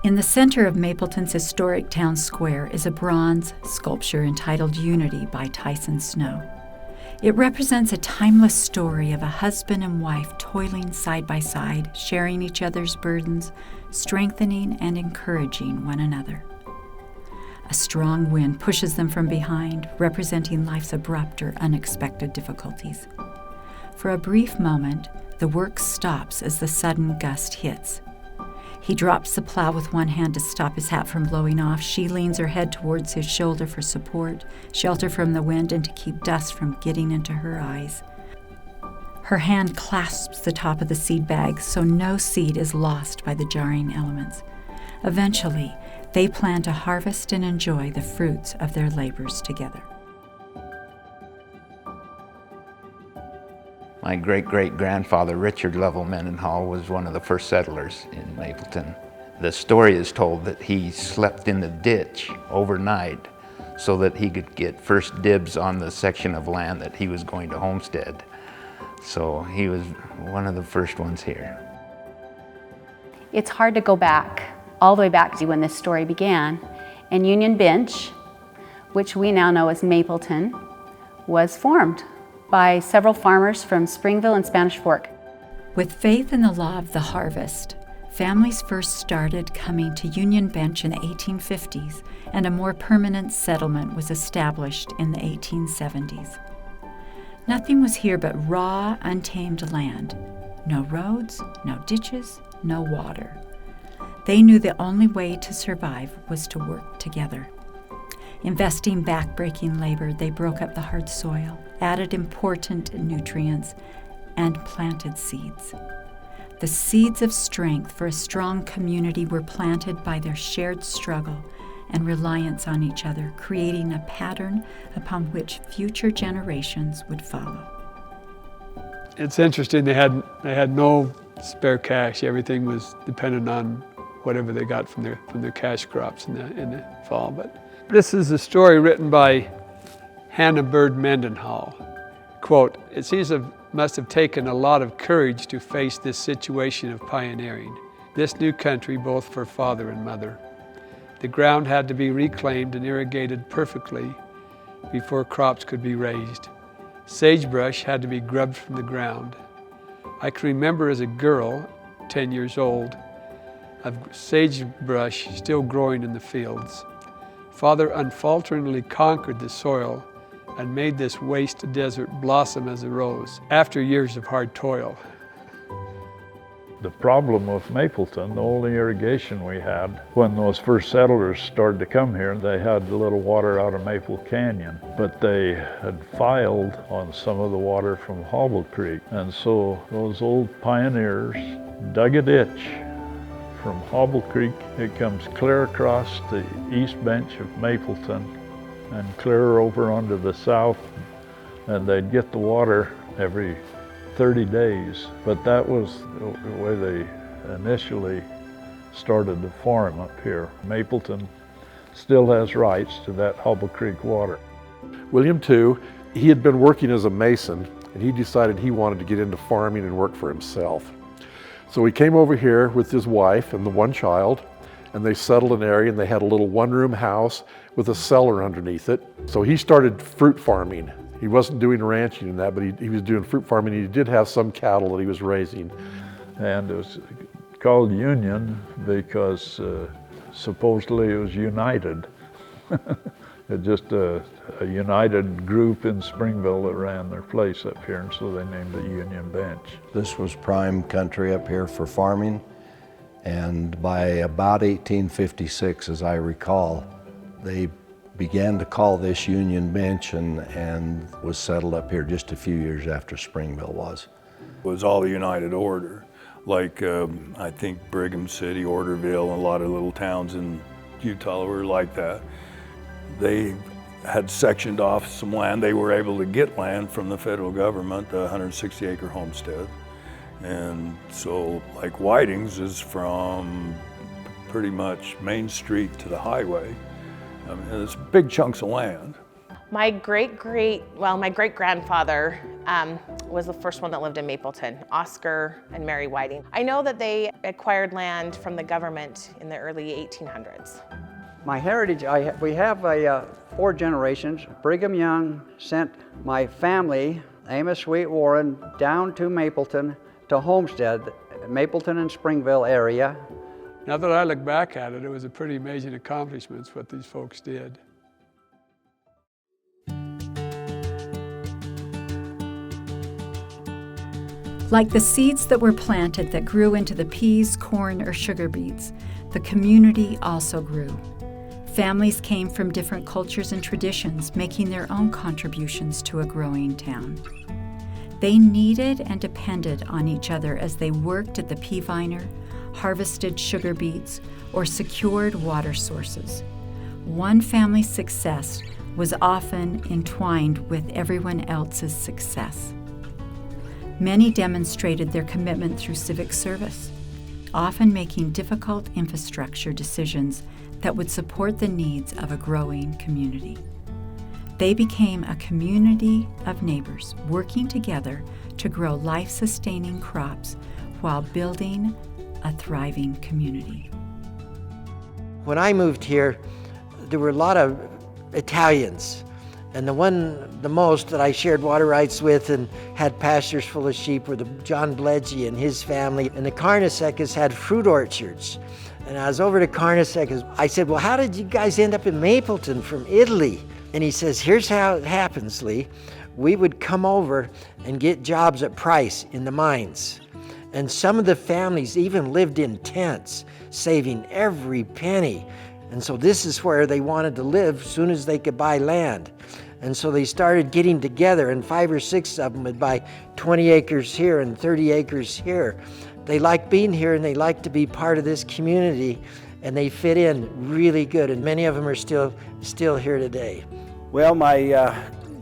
In the center of Mapleton's historic town square is a bronze sculpture entitled Unity by Tyson Snow. It represents a timeless story of a husband and wife toiling side by side, sharing each other's burdens, strengthening and encouraging one another. A strong wind pushes them from behind, representing life's abrupt or unexpected difficulties. For a brief moment, the work stops as the sudden gust hits. He drops the plow with one hand to stop his hat from blowing off. She leans her head towards his shoulder for support, shelter from the wind, and to keep dust from getting into her eyes. Her hand clasps the top of the seed bag so no seed is lost by the jarring elements. Eventually, they plan to harvest and enjoy the fruits of their labors together. My great-great-grandfather, Richard Lovell Mendenhall, was one of the first settlers in Mapleton. The story is told that he slept in the ditch overnight so that he could get first dibs on the section of land that he was going to homestead. So he was one of the first ones here. It's hard to go back, all the way back to when this story began. And Union Bench, which we now know as Mapleton, was formed by several farmers from Springville and Spanish Fork. With faith in the law of the harvest, families first started coming to Union Bench in the 1850s, and a more permanent settlement was established in the 1870s. Nothing was here but raw, untamed land. No roads, no ditches, no water. They knew the only way to survive was to work together. Investing back-breaking labor, they broke up the hard soil, added important nutrients, and planted seeds. The seeds of strength for a strong community were planted by their shared struggle and reliance on each other, creating a pattern upon which future generations would follow. It's interesting, they had no spare cash. Everything was dependent on whatever they got from their cash crops in the fall. But this is a story written by Hannah Bird Mendenhall. Quote, "It seems it must have taken a lot of courage to face this situation of pioneering, this new country both for father and mother. The ground had to be reclaimed and irrigated perfectly before crops could be raised. Sagebrush had to be grubbed from the ground. I can remember as a girl, 10 years old, of sagebrush still growing in the fields. Father unfalteringly conquered the soil and made this waste desert blossom as a rose after years of hard toil." The problem with Mapleton, the only irrigation we had, when those first settlers started to come here, they had a little water out of Maple Canyon, but they had filed on some of the water from Hobble Creek. And so those old pioneers dug a ditch from Hobble Creek. It comes clear across the east bench of Mapleton and clear over onto the south, and they'd get the water every 30 days. But that was the way they initially started to farm up here. Mapleton still has rights to that Hobble Creek water. William too, he had been working as a mason, and he decided he wanted to get into farming and work for himself. So he came over here with his wife and the one child, and they settled an area, and they had a little one-room house with a cellar underneath it. So he started fruit farming. He wasn't doing ranching and that, but he was doing fruit farming. He did have some cattle that he was raising. And it was called Union because supposedly it was united. It just a united group in Springville that ran their place up here, and so they named it Union Bench. This was prime country up here for farming, and by about 1856, as I recall, they began to call this Union Bench and was settled up here just a few years after Springville was. It was all the United Order, like I think Brigham City, Orderville, and a lot of little towns in Utah were like that. They had sectioned off some land. They were able to get land from the federal government, a 160-acre homestead. And so, like Whiting's is from pretty much Main Street to the highway. I mean, it's big chunks of land. My great-grandfather was the first one that lived in Mapleton, Oscar and Mary Whiting. I know that they acquired land from the government in the early 1800s. My heritage, we have 4 generations. Brigham Young sent my family, Amos Sweet Warren, down to Mapleton to homestead, Mapleton and Springville area. Now that I look back at it, it was a pretty amazing accomplishments what these folks did. Like the seeds that were planted that grew into the peas, corn, or sugar beets, the community also grew. Families came from different cultures and traditions, making their own contributions to a growing town. They needed and depended on each other as they worked at the pea viner, harvested sugar beets, or secured water sources. One family's success was often entwined with everyone else's success. Many demonstrated their commitment through civic service, often making difficult infrastructure decisions that would support the needs of a growing community. They became a community of neighbors working together to grow life-sustaining crops while building a thriving community. When I moved here, there were a lot of Italians. And the most that I shared water rights with and had pastures full of sheep were the John Bledgy and his family. And the Carnesecas had fruit orchards. And I was over to Carnesecas. I said, well, how did you guys end up in Mapleton from Italy? And he says, here's how it happens, Lee. We would come over and get jobs at Price in the mines. And some of the families even lived in tents, saving every penny. And so this is where they wanted to live as soon as they could buy land. And so they started getting together, and 5 or 6 of them would buy 20 acres here and 30 acres here. They like being here and they like to be part of this community, and they fit in really good, and many of them are still here today. Well, my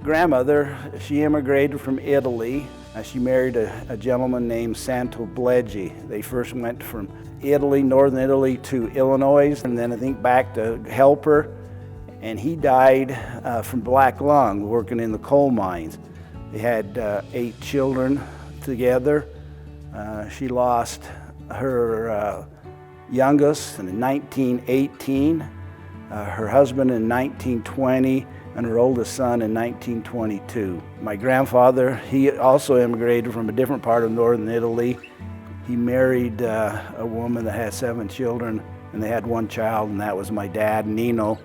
grandmother, she immigrated from Italy. She married a gentleman named Santo Bledgy. They first went from Italy, northern Italy, to Illinois, and then I think back to help her. And he died from black lung working in the coal mines. They had 8 children together. She lost her youngest in 1918, her husband in 1920, and her oldest son in 1922. My grandfather, he also immigrated from a different part of northern Italy. He married a woman that had 7 children, and they had 1 child, and that was my dad, Nino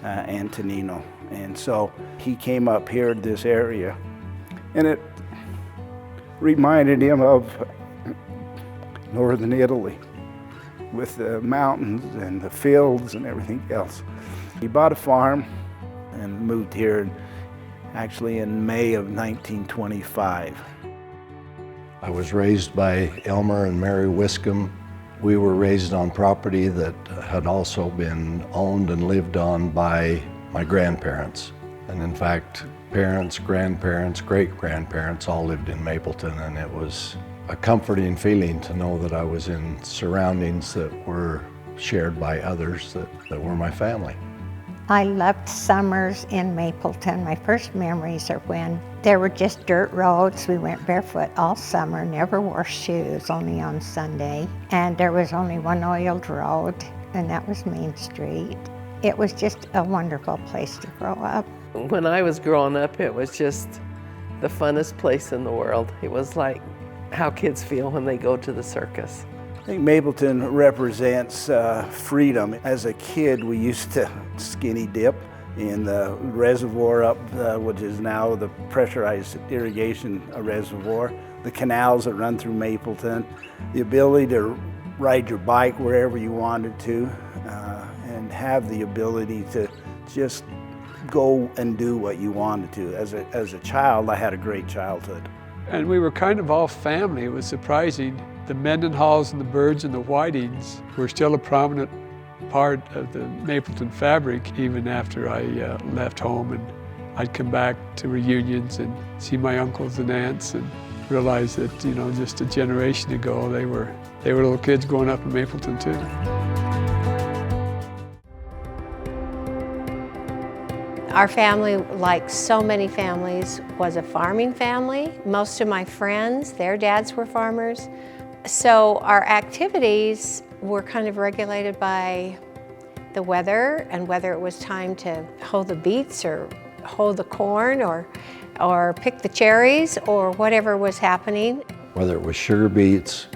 Antonino. And so he came up here to this area, and it reminded him of northern Italy with the mountains and the fields and everything else. He bought a farm and moved here actually in May of 1925. I was raised by Elmer and Mary Wiscombe. We were raised on property that had also been owned and lived on by my grandparents. And in fact, parents, grandparents, great-grandparents all lived in Mapleton, and it was a comforting feeling to know that I was in surroundings that were shared by others that were my family. I loved summers in Mapleton. My first memories are when there were just dirt roads. We went barefoot all summer, never wore shoes, only on Sunday. And there was only one oiled road, and that was Main Street. It was just a wonderful place to grow up. When I was growing up, it was just the funnest place in the world. It was like how kids feel when they go to the circus. I think Mapleton represents freedom. As a kid, we used to skinny dip in the reservoir up, which is now the pressurized irrigation reservoir, the canals that run through Mapleton, the ability to ride your bike wherever you wanted to, and have the ability to just go and do what you wanted to. As a child, I had a great childhood. And we were kind of all family. It was surprising. The Mendenhalls and the Birds and the Whitings were still a prominent part of the Mapleton fabric even after I left home, and I'd come back to reunions and see my uncles and aunts and realize that, you know, just a generation ago they were little kids growing up in Mapleton too. Our family, like so many families, was a farming family. Most of my friends, their dads were farmers. So our activities were kind of regulated by the weather and whether it was time to hoe the beets or hoe the corn or pick the cherries or whatever was happening. Whether it was sugar beets,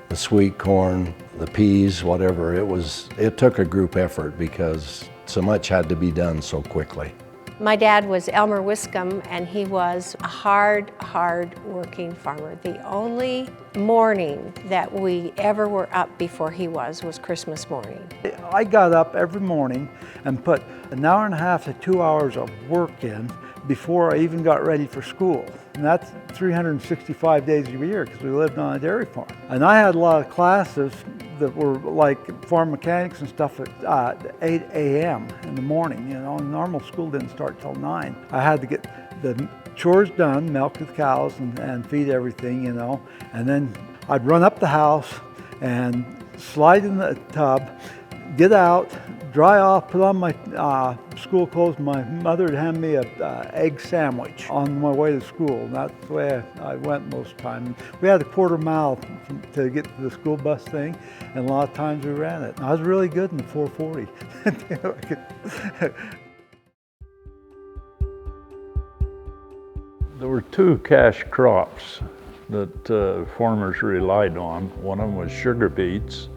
the sweet corn, the peas, whatever, it took a group effort because so much had to be done so quickly. My dad was Elmer Wiscombe, and he was a hard working farmer. The only morning that we ever were up before he was Christmas morning. I got up every morning and put an hour and a half to 2 hours of work in before I even got ready for school. And that's 365 days a year because we lived on a dairy farm. And I had a lot of classes that were like farm mechanics and stuff at 8 a.m. in the morning. You know, normal school didn't start till 9. I had to get the chores done, milk the cows and feed everything, you know. And then I'd run up the house and slide in the tub, get out, dry off, put on my school clothes. My mother would hand me an egg sandwich on my way to school. And that's the way I went most of the time. We had a quarter mile to get to the school bus thing, and a lot of times we ran it. And I was really good in the 440. There were 2 cash crops that farmers relied on. One of them was sugar beets,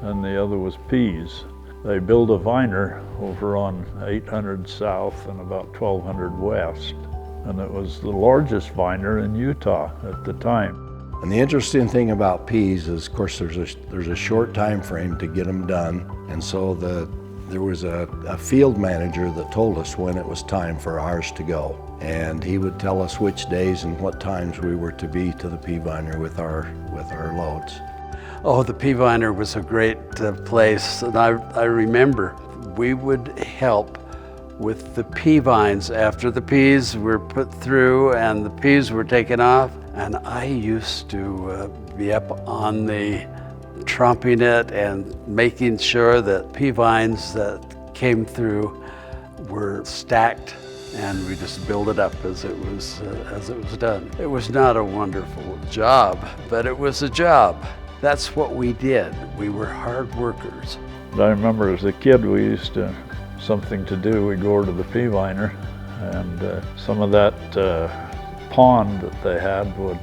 and the other was peas. They built a viner over on 800 South and about 1200 West, and it was the largest viner in Utah at the time. And the interesting thing about peas is, of course, there's a short time frame to get them done, and so there was a field manager that told us when it was time for ours to go, and he would tell us which days and what times we were to be to the pea viner with our loads. Oh, the pea viner was a great place, and I remember we would help with the pea vines after the peas were put through and the peas were taken off, and I used to be up on the trumping it and making sure that pea vines that came through were stacked, and we just built it up as it was done. It was not a wonderful job, but it was a job. That's what we did. We were hard workers. I remember as a kid we used to, something to do, we'd go over to the pea viner, and some of that pond that they had would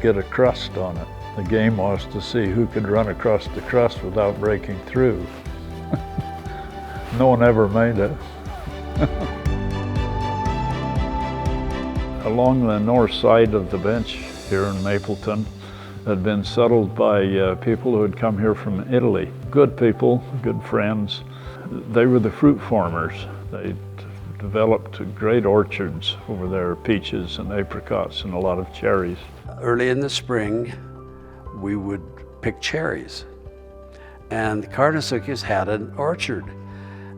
get a crust on it. The game was to see who could run across the crust without breaking through. No one ever made it. Along the north side of the bench here in Mapleton had been settled by people who had come here from Italy. Good people, good friends. They were the fruit farmers. They developed great orchards over there, peaches and apricots and a lot of cherries. Early in the spring, we would pick cherries. And the Karnasukis had an orchard.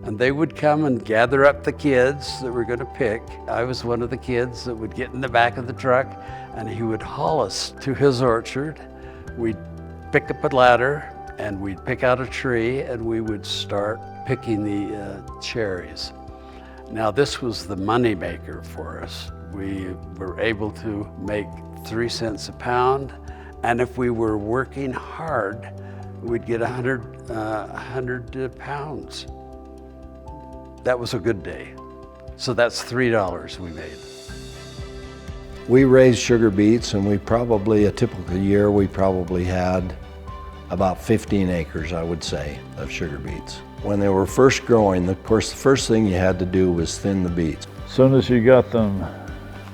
And they would come and gather up the kids that were going to pick. I was one of the kids that would get in the back of the truck, and he would haul us to his orchard. We'd pick up a ladder and we'd pick out a tree and we would start picking the cherries. Now this was the money maker for us. We were able to make 3 cents a pound, and if we were working hard, we'd get 100 pounds. That was a good day. So that's $3 we made. We raised sugar beets, and we probably, a typical year, we probably had about 15 acres, I would say, of sugar beets. When they were first growing, of course, the first thing you had to do was thin the beets. As soon as you got them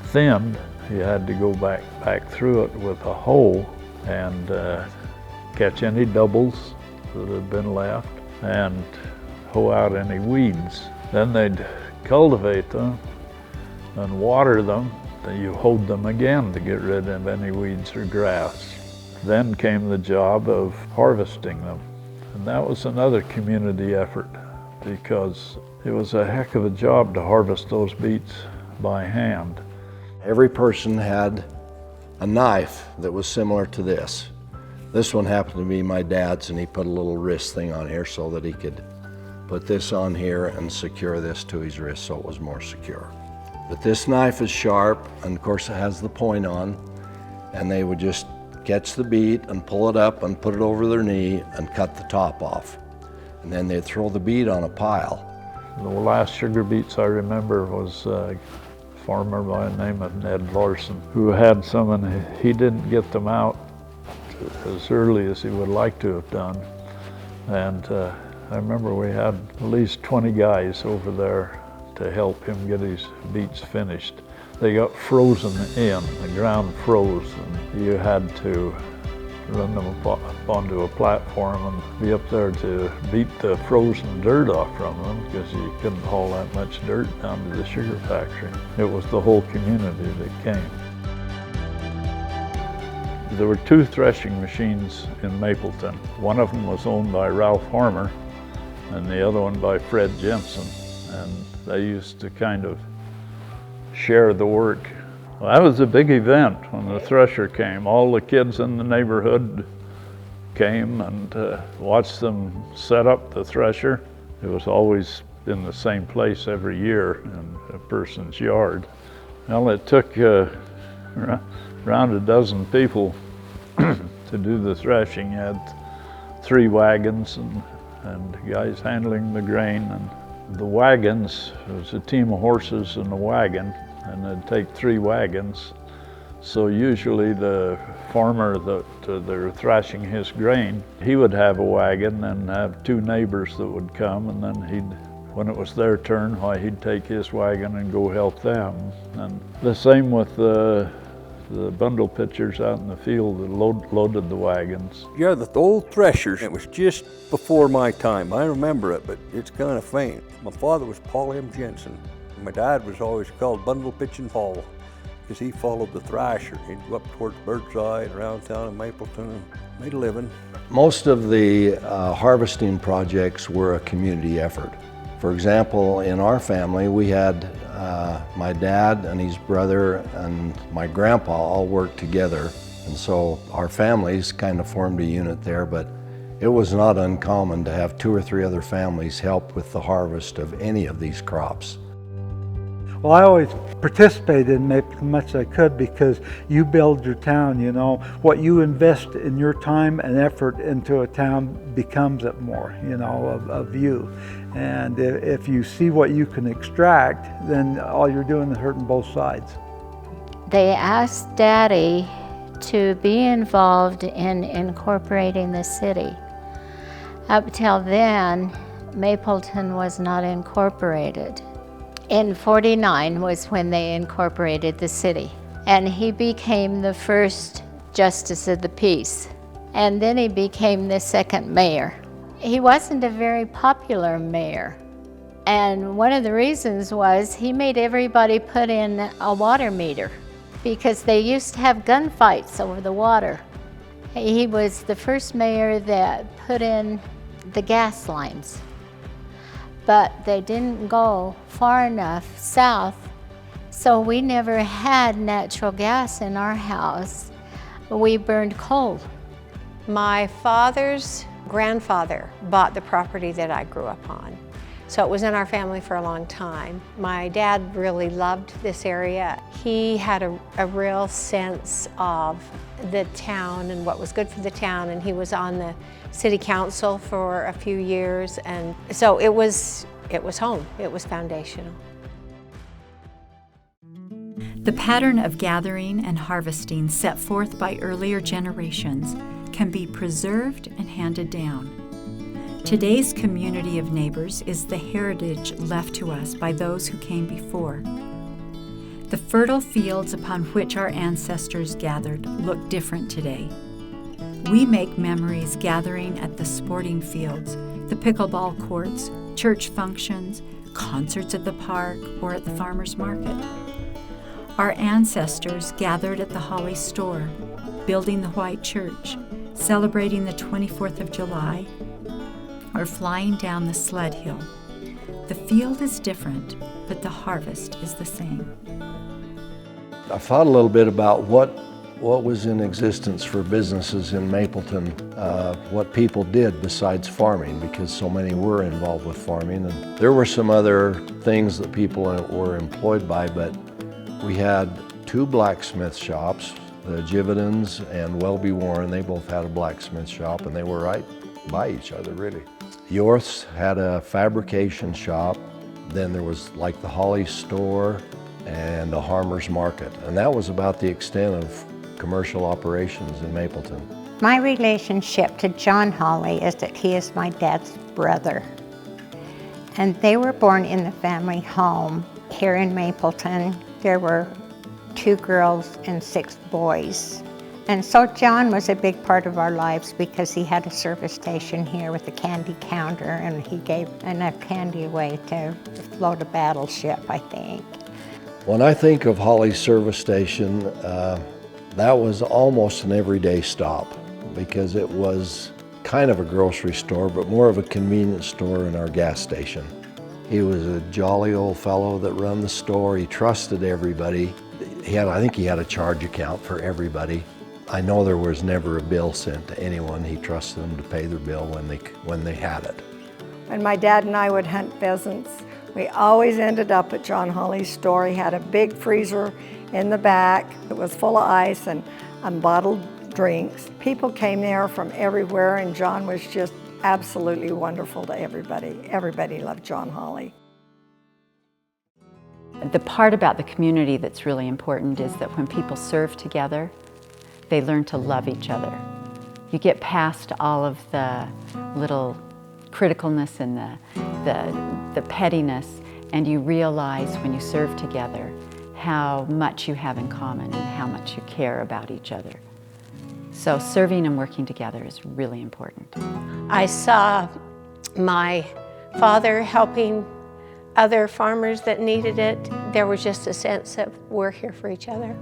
thinned, you had to go back through it with a hoe and catch any doubles that had been left and hoe out any weeds. Then they'd cultivate them and water them. Then you hoed them again to get rid of any weeds or grass. Then came the job of harvesting them. And that was another community effort because it was a heck of a job to harvest those beets by hand. Every person had a knife that was similar to this. This one happened to be my dad's, and he put a little wrist thing on here so that he could put this on here and secure this to his wrist so it was more secure. But this knife is sharp, and of course it has the point on, and they would just catch the beet and pull it up and put it over their knee and cut the top off. And then they'd throw the beet on a pile. The last sugar beets I remember was a farmer by the name of Ned Larson, who had some, and he didn't get them out as early as he would like to have done. And I remember we had at least 20 guys over there to help him get his beets finished. They got frozen in, the ground froze, and you had to run them up onto a platform and be up there to beat the frozen dirt off from them, because you couldn't haul that much dirt down to the sugar factory. It was the whole community that came. There were 2 threshing machines in Mapleton. One of them was owned by Ralph Harmer and the other one by Fred Jensen. And they used to kind of share the work. Well, that was a big event when the thresher came. All the kids in the neighborhood came and watched them set up the thresher. It was always in the same place every year in a person's yard. Well, it took around a dozen people to do the threshing. You had 3 wagons and guys handling the grain. And the wagons, it was a team of horses and a wagon, and it'd take 3 wagons. So usually the farmer that they're thrashing his grain, he would have a wagon and have 2 neighbors that would come, and then when it was their turn, why, he'd take his wagon and go help them. And the same with the bundle pitchers out in the field that loaded the wagons. Yeah, the old threshers, it was just before my time. I remember it, but it's kind of faint. My father was Paul M. Jensen. My dad was always called Bundle Pitching Paul, because he followed the thrasher. He'd go up towards Birdseye and around town in Mapleton and made a living. Most of the harvesting projects were a community effort. For example, in our family, we had my dad and his brother and my grandpa all worked together. And so our families kind of formed a unit there, but it was not uncommon to have 2 or 3 other families help with the harvest of any of these crops. Well, I always participated in Mapleton as much as I could, because you build your town, you know. What you invest in your time and effort into a town becomes it more, you know, of you. And if you see what you can extract, then all you're doing is hurting both sides. They asked Daddy to be involved in incorporating the city. Up till then, Mapleton was not incorporated. In '49 was when they incorporated the city. And he became the first justice of the peace. And then he became the 2nd mayor. He wasn't a very popular mayor. And one of the reasons was he made everybody put in a water meter, because they used to have gunfights over the water. He was the first mayor that put in the gas lines. But they didn't go far enough south, so we never had natural gas in our house. We burned coal. My father's grandfather bought the property that I grew up on, so it was in our family for a long time. My dad really loved this area. He had a real sense of the town and what was good for the town, and he was on the city council for a few years, and so it was home. It was foundational. The pattern of gathering and harvesting set forth by earlier generations can be preserved and handed down. Today's community of neighbors is the heritage left to us by those who came before. The fertile fields upon which our ancestors gathered look different today. We make memories gathering at the sporting fields, the pickleball courts, church functions, concerts at the park, or at the farmer's market. Our ancestors gathered at the Holly store, building the White Church, celebrating the 24th of July, or flying down the sled hill. The field is different, but the harvest is the same. I thought a little bit about what what was in existence for businesses in Mapleton, what people did besides farming, because so many were involved with farming. And there were some other things that people were employed by, but we had 2 blacksmith shops, the Jividens and Welby Warren. They both had a blacksmith shop, and they were right by each other, really. Yorth's had a fabrication shop. Then there was like the Holly store and a Harmer's Market. And that was about the extent of commercial operations in Mapleton. My relationship to John Holly is that he is my dad's brother. And they were born in the family home here in Mapleton. There were 2 girls and 6 boys. And so John was a big part of our lives because he had a service station here with a candy counter, and he gave enough candy away to float a battleship, I think. When I think of Holly's service station, that was almost an everyday stop because it was kind of a grocery store, but more of a convenience store in our gas station. He was a jolly old fellow that ran the store. He trusted everybody. I think he had a charge account for everybody. I know there was never a bill sent to anyone. He trusted them to pay their bill when they had it. When my dad and I would hunt pheasants, we always ended up at John Holly's store. He had a big freezer in the back. It was full of ice and bottled drinks. People came there from everywhere, and John was just absolutely wonderful to everybody. Everybody loved John Holly. The part about the community that's really important is that when people serve together, they learn to love each other. You get past all of the little criticalness and the pettiness, and you realize when you serve together how much you have in common and how much you care about each other. So serving and working together is really important. I saw my father helping other farmers that needed it. There was just a sense of we're here for each other.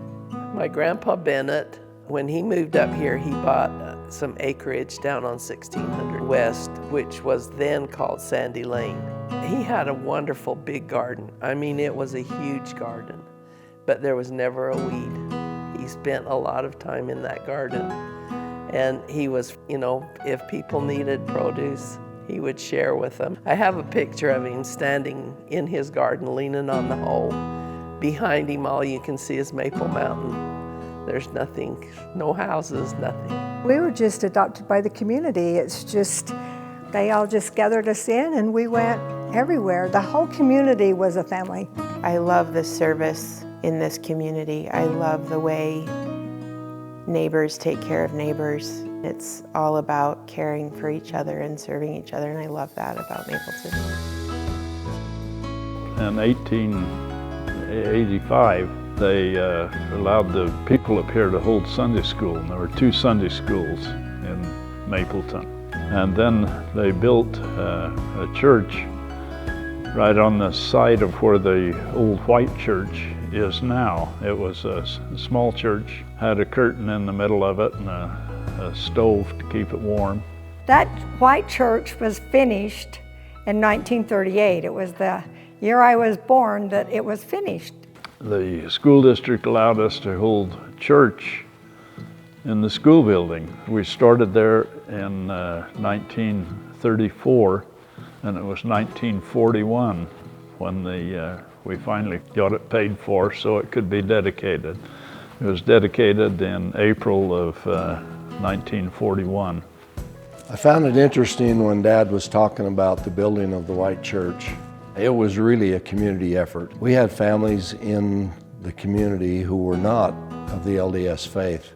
My grandpa Bennett, when he moved up here, he bought some acreage down on 1600 West, which was then called Sandy Lane. He had a wonderful big garden. I mean, it was a huge garden, but there was never a weed. He spent a lot of time in that garden. And he was, if people needed produce, he would share with them. I have a picture of him standing in his garden, leaning on the hoe. Behind him, all you can see is Maple Mountain. There's nothing, no houses, nothing. We were just adopted by the community. It's just, they all just gathered us in and we went everywhere. The whole community was a family. I love the service in this community. I love the way neighbors take care of neighbors. It's all about caring for each other and serving each other, and I love that about Mapleton. In 1885, they allowed the people up here to hold Sunday school, and there were 2 Sunday schools in Mapleton. And then they built a church right on the side of where the old white church is now. It was a small church, had a curtain in the middle of it and a stove to keep it warm. That white church was finished in 1938. It was the year I was born that it was finished. The school district allowed us to hold church in the school building. We started there in 1934, and it was 1941 when we finally got it paid for so it could be dedicated. It was dedicated in April of 1941. I found it interesting when Dad was talking about the building of the white church. It was really a community effort. We had families in the community who were not of the LDS faith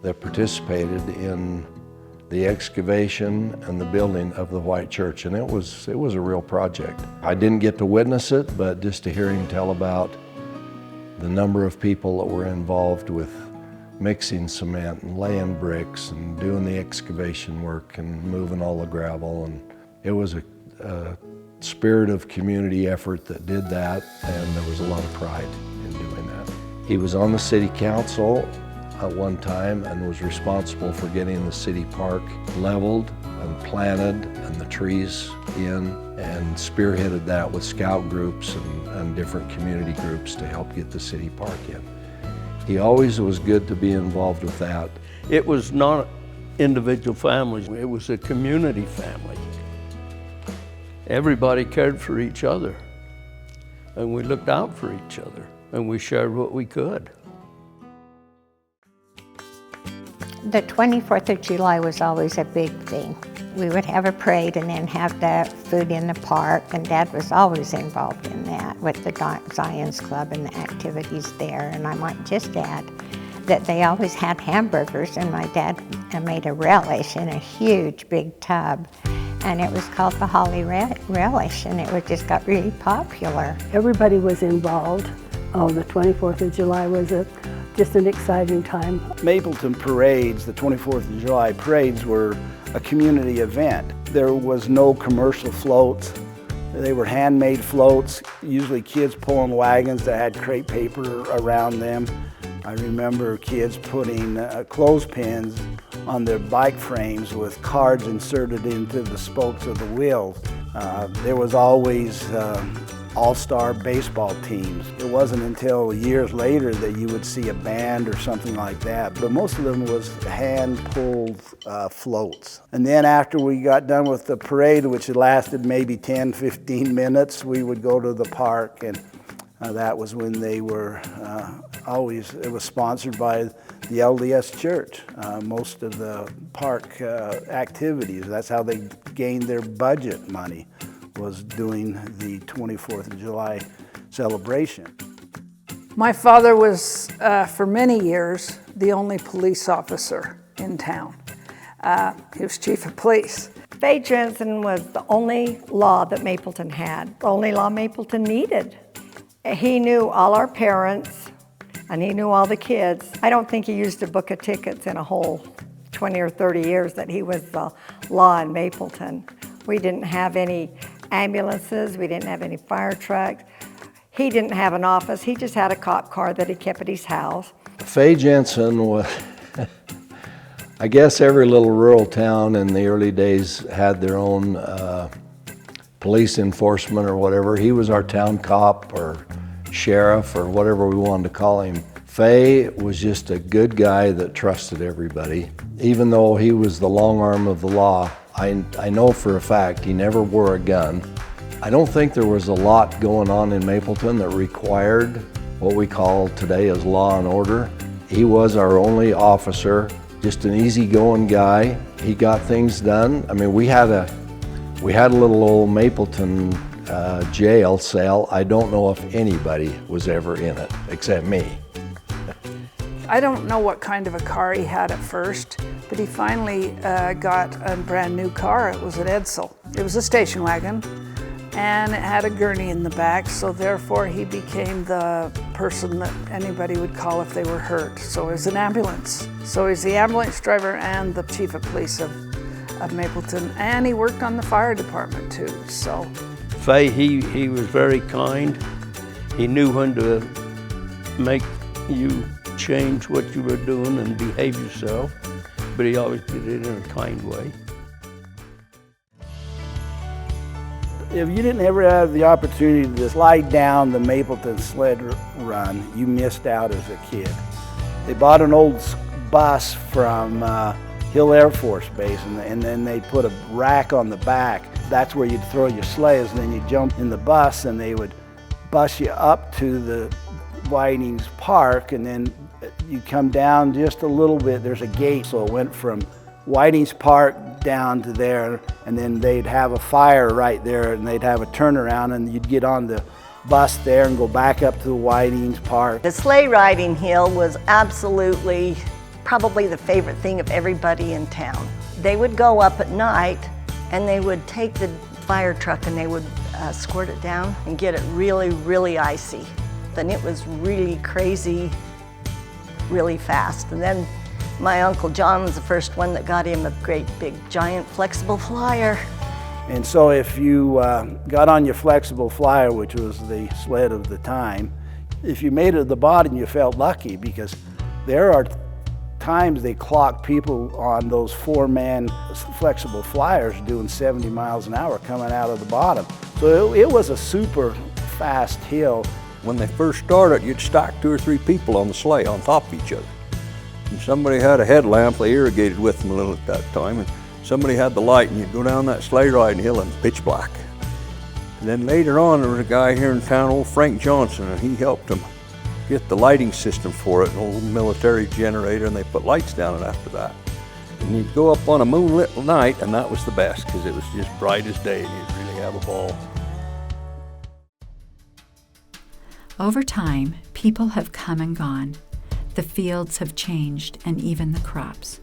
that participated in the excavation and the building of the white church, and it was a real project. I didn't get to witness it, but just to hear him tell about the number of people that were involved with mixing cement and laying bricks and doing the excavation work and moving all the gravel, and it was a spirit of community effort that did that, and there was a lot of pride in doing that. He was on the city council at one time and was responsible for getting the city park leveled and planted and the trees in, and spearheaded that with scout groups and different community groups to help get the city park in. He always was good to be involved with that. It was not individual families, it was a community family. Everybody cared for each other, and we looked out for each other, and we shared what we could. The 24th of July was always a big thing. We would have a parade and then have the food in the park, and Dad was always involved in that with the Zions Club and the activities there. And I might just add that they always had hamburgers, and my dad made a relish in a huge big tub, and it was called the Holly Relish, and it just got really popular. Everybody was involved. Oh, the 24th of July was just an exciting time. Mapleton parades, the 24th of July parades, were a community event. There was no commercial floats. They were handmade floats, usually kids pulling wagons that had crepe paper around them. I remember kids putting clothespins on their bike frames with cards inserted into the spokes of the wheels. There was always all-star baseball teams. It wasn't until years later that you would see a band or something like that, but most of them was hand-pulled floats. And then after we got done with the parade, which lasted maybe 10, 15 minutes, we would go to the park, and that was when they were it was sponsored by the LDS Church. Most of the park activities, that's how they gained their budget money, was doing the 24th of July celebration. My father was, for many years, the only police officer in town. He was chief of police. Faye Jensen was the only law that Mapleton had, the only law Mapleton needed. He knew all our parents, and he knew all the kids. I don't think he used a book of tickets in a whole 20 or 30 years that he was the law in Mapleton. We didn't have any ambulances, we didn't have any fire trucks. He didn't have an office, he just had a cop car that he kept at his house. Faye Jensen was, I guess every little rural town in the early days had their own police enforcement or whatever. He was our town cop or sheriff or whatever we wanted to call him. Faye was just a good guy that trusted everybody. Even though he was the long arm of the law, I know for a fact he never wore a gun. I don't think there was a lot going on in Mapleton that required what we call today as law and order. He was our only officer, just an easygoing guy. He got things done. I mean, we had a little old Mapleton jail cell. I don't know if anybody was ever in it except me. I don't know what kind of a car he had at first, but he finally got a brand new car. It was an Edsel. It was a station wagon, and it had a gurney in the back, so therefore he became the person that anybody would call if they were hurt. So it was an ambulance. So he's the ambulance driver and the chief of police of Mapleton, and he worked on the fire department too, so. Faye, he was very kind. He knew when to make you change what you were doing and behave yourself, but he always did it in a kind way. If you didn't ever have the opportunity to slide down the Mapleton sled run, you missed out as a kid. They bought an old bus from Hill Air Force Base, and then they put a rack on the back. That's where you'd throw your sleighs, and then you jump in the bus, and they would bus you up to the Whiting's Park, and then you come down just a little bit. There's a gate, so it went from Whiting's Park down to there, and then they'd have a fire right there, and they'd have a turnaround, and you'd get on the bus there and go back up to the Whiting's Park. The sleigh riding hill was absolutely probably the favorite thing of everybody in town. They would go up at night, and they would take the fire truck and they would squirt it down and get it really, really icy. Then it was really crazy, really fast. And then my Uncle John was the first one that got him a great big giant flexible flyer. And so if you got on your flexible flyer, which was the sled of the time, if you made it to the bottom, you felt lucky, because there are times they clock people on those 4-man flexible flyers doing 70 miles an hour coming out of the bottom. So it was a super fast hill. When they first started, you'd stack 2 or 3 people on the sleigh on top of each other. And somebody had a headlamp, they irrigated with them a little at that time, and somebody had the light, and you'd go down that sleigh riding hill and it's pitch black. And then later on, there was a guy here in town, old Frank Johnson, and he helped them get the lighting system for it, an old military generator, and they put lights down it after that. And you'd go up on a moonlit night, and that was the best, because it was just bright as day, and you'd really have a ball. Over time, people have come and gone. The fields have changed, and even the crops.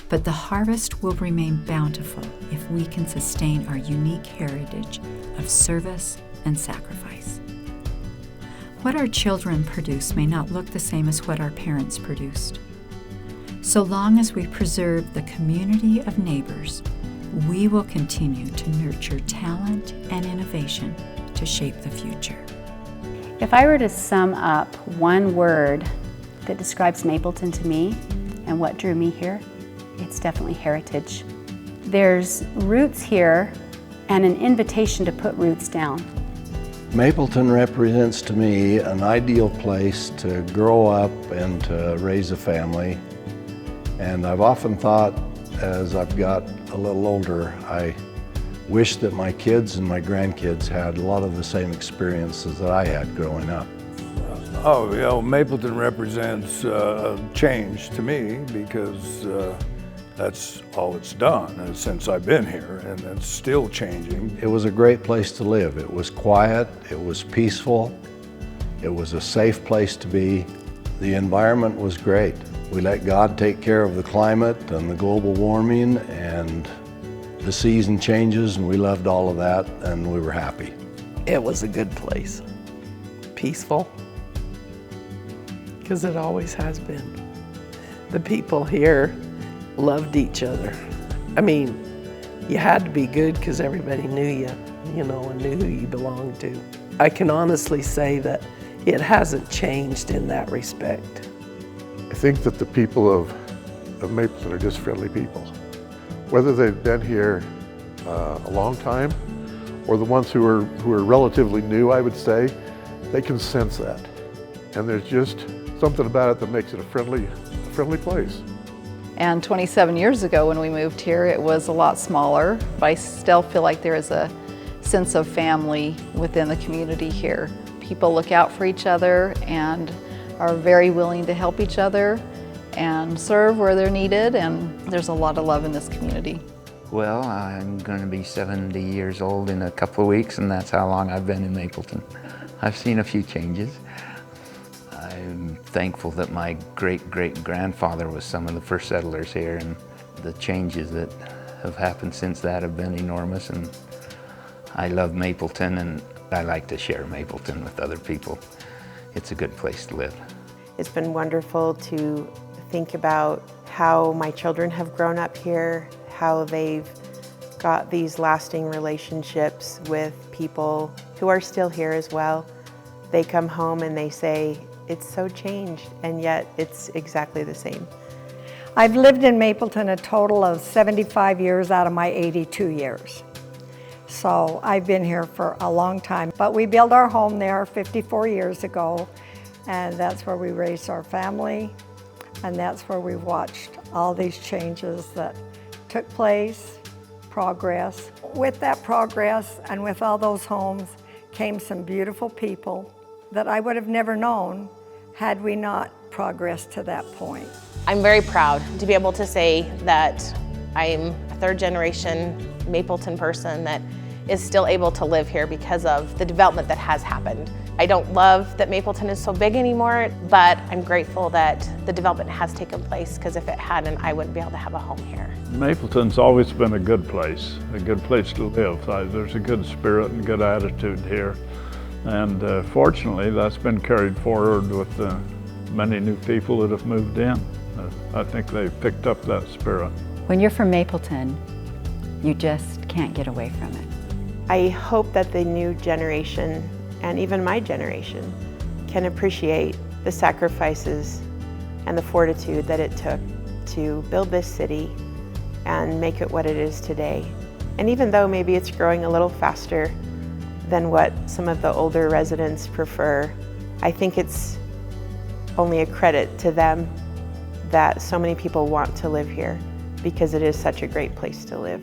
But the harvest will remain bountiful if we can sustain our unique heritage of service and sacrifice. What our children produce may not look the same as what our parents produced. So long as we preserve the community of neighbors, we will continue to nurture talent and innovation to shape the future. If I were to sum up one word that describes Mapleton to me and what drew me here, it's definitely heritage. There's roots here and an invitation to put roots down. Mapleton represents to me an ideal place to grow up and to raise a family. And I've often thought, as I've got a little older, I wish that my kids and my grandkids had a lot of the same experiences that I had growing up. Oh, you know, Mapleton represents change to me because that's all it's done since I've been here, and it's still changing. It was a great place to live. It was quiet, it was peaceful, it was a safe place to be. The environment was great. We let God take care of the climate and the global warming and the season changes, and we loved all of that, and we were happy. It was a good place. Peaceful, because it always has been. The people here loved each other. I mean, you had to be good because everybody knew you know, and knew who you belonged to. I can honestly say that it hasn't changed in that respect. I think that the people of Mapleton are just friendly people. Whether they've been here a long time or the ones who are relatively new, I would say, they can sense that. And there's just something about it that makes it a friendly place. And 27 years ago when we moved here, it was a lot smaller, but I still feel like there is a sense of family within the community here. People look out for each other and are very willing to help each other and serve where they're needed, and there's a lot of love in this community. Well, I'm going to be 70 years old in a couple of weeks, and that's how long I've been in Mapleton. I've seen a few changes. I'm thankful that my great-great-grandfather was some of the first settlers here, and the changes that have happened since that have been enormous, and I love Mapleton, and I like to share Mapleton with other people. It's a good place to live. It's been wonderful to think about how my children have grown up here, how they've got these lasting relationships with people who are still here as well. They come home and they say, it's so changed, and yet it's exactly the same. I've lived in Mapleton a total of 75 years out of my 82 years. So I've been here for a long time, but we built our home there 54 years ago, and that's where we raised our family, and that's where we watched all these changes that took place, progress. With that progress and with all those homes came some beautiful people that I would have never known had we not progressed to that point. I'm very proud to be able to say that I'm a third-generation Mapleton person that is still able to live here because of the development that has happened. I don't love that Mapleton is so big anymore, but I'm grateful that the development has taken place, because if it hadn't, I wouldn't be able to have a home here. Mapleton's always been a good place to live. There's a good spirit and good attitude here. And fortunately, that's been carried forward with many new people that have moved in. I think they've picked up that spirit. When you're from Mapleton, you just can't get away from it. I hope that the new generation, and even my generation, can appreciate the sacrifices and the fortitude that it took to build this city and make it what it is today. And even though maybe it's growing a little faster than what some of the older residents prefer, I think it's only a credit to them that so many people want to live here because it is such a great place to live.